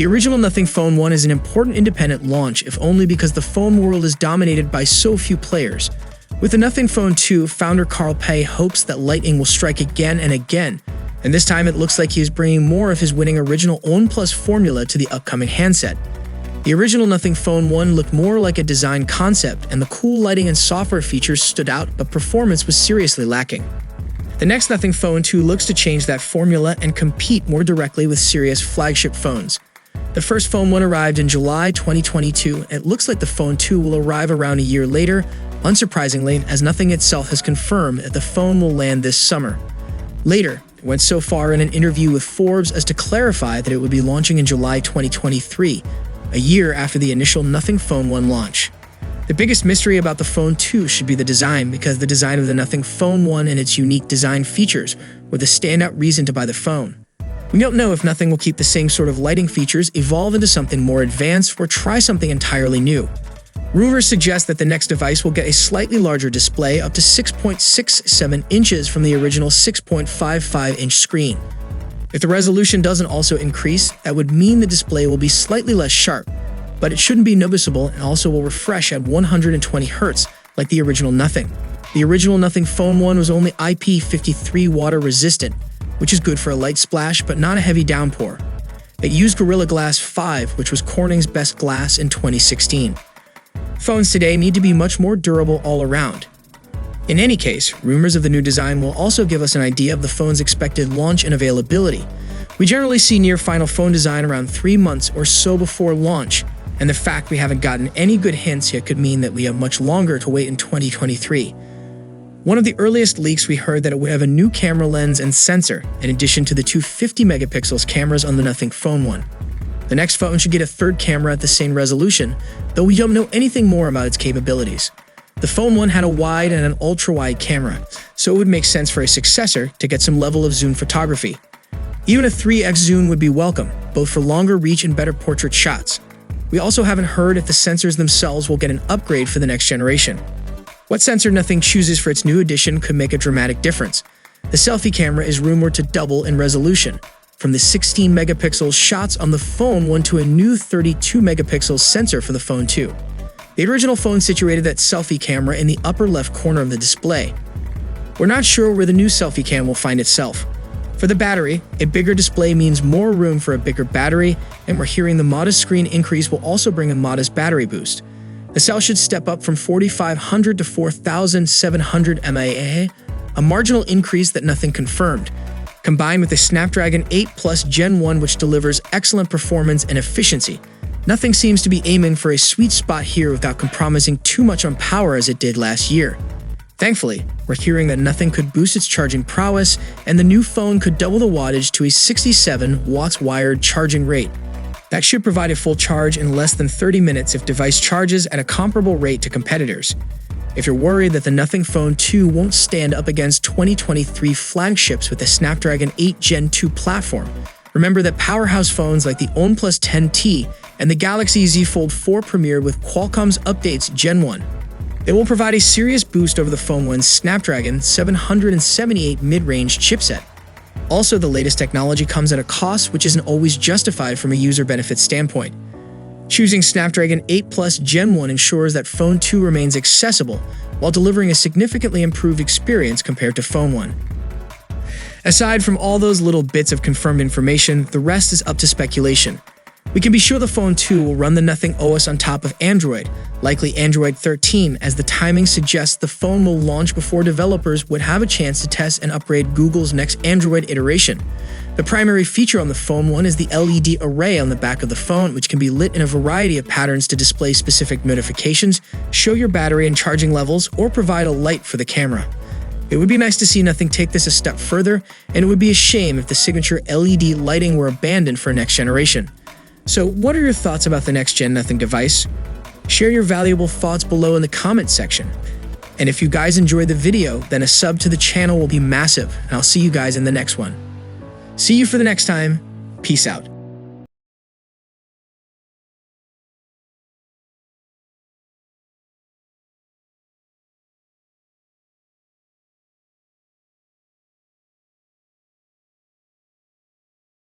The original Nothing Phone 1 is an important independent launch, if only because the phone world is dominated by so few players. With the Nothing Phone 2, founder Carl Pei hopes that lightning will strike again and again, and this time it looks like he is bringing more of his winning original OnePlus formula to the upcoming handset. The original Nothing Phone 1 looked more like a design concept, and the cool lighting and software features stood out, but performance was seriously lacking. The next Nothing Phone 2 looks to change that formula and compete more directly with serious flagship phones. The first Phone 1 arrived in July 2022, and it looks like the Phone 2 will arrive around a year later, unsurprisingly, as Nothing itself has confirmed that the phone will land this summer. Later, it went so far in an interview with Forbes as to clarify that it would be launching in July 2023, a year after the initial Nothing Phone 1 launch. The biggest mystery about the Phone 2 should be the design, because the design of the Nothing Phone 1 and its unique design features were the standout reason to buy the phone. We don't know if Nothing will keep the same sort of lighting features, evolve into something more advanced, or try something entirely new. Rumors suggest that the next device will get a slightly larger display, up to 6.67 inches from the original 6.55-inch screen. If the resolution doesn't also increase, that would mean the display will be slightly less sharp, but it shouldn't be noticeable and also will refresh at 120 Hz like the original Nothing. The original Nothing Phone 1 was only IP53 water resistant, which is good for a light splash but not a heavy downpour. It used Gorilla Glass 5, which was Corning's best glass in 2016. Phones today need to be much more durable all around. In any case, rumors of the new design will also give us an idea of the phone's expected launch and availability. We generally see near final phone design around 3 months or so before launch, and the fact we haven't gotten any good hints yet could mean that we have much longer to wait in 2023. One of the earliest leaks we heard that it would have a new camera lens and sensor, in addition to the two 50-megapixels cameras on the Nothing Phone 1. The next phone should get a third camera at the same resolution, though we don't know anything more about its capabilities. The Phone 1 had a wide and an ultra-wide camera, so it would make sense for a successor to get some level of zoom photography. Even a 3x zoom would be welcome, both for longer reach and better portrait shots. We also haven't heard if the sensors themselves will get an upgrade for the next generation. What sensor Nothing chooses for its new edition could make a dramatic difference. The selfie camera is rumored to double in resolution, from the 16-megapixel shots on the Phone 1 to a new 32-megapixel sensor for the Phone 2. The original phone situated that selfie camera in the upper left corner of the display. We're not sure where the new selfie cam will find itself. For the battery, a bigger display means more room for a bigger battery, and we're hearing the modest screen increase will also bring a modest battery boost. The cell should step up from 4,500 to 4,700 mAh, a marginal increase that Nothing confirmed. Combined with the Snapdragon 8 Plus Gen 1, which delivers excellent performance and efficiency, Nothing seems to be aiming for a sweet spot here without compromising too much on power as it did last year. Thankfully, we're hearing that Nothing could boost its charging prowess, and the new phone could double the wattage to a 67 watts wired charging rate. That should provide a full charge in less than 30 minutes if device charges at a comparable rate to competitors. If you're worried that the Nothing Phone 2 won't stand up against 2023 flagships with the Snapdragon 8 Gen 2 platform, remember that powerhouse phones like the OnePlus 10T and the Galaxy Z Fold 4 premiered with Qualcomm's Updates Gen 1. They will provide a serious boost over the Phone 1's Snapdragon 778 mid-range chipset. Also, the latest technology comes at a cost which isn't always justified from a user benefit standpoint. Choosing Snapdragon 8 Plus Gen 1 ensures that Phone 2 remains accessible while delivering a significantly improved experience compared to Phone 1. Aside from all those little bits of confirmed information, the rest is up to speculation. We can be sure the Phone 2 will run the Nothing OS on top of Android, likely Android 13, as the timing suggests the phone will launch before developers would have a chance to test and upgrade Google's next Android iteration. The primary feature on the Phone 1 is the LED array on the back of the phone, which can be lit in a variety of patterns to display specific notifications, show your battery and charging levels, or provide a light for the camera. It would be nice to see Nothing take this a step further, and it would be a shame if the signature LED lighting were abandoned for next generation. So what are your thoughts about the next-gen Nothing device? Share your valuable thoughts below in the comment section. And if you guys enjoyed the video, then a sub to the channel will be massive, and I'll see you guys in the next one. See you for the next time. Peace out.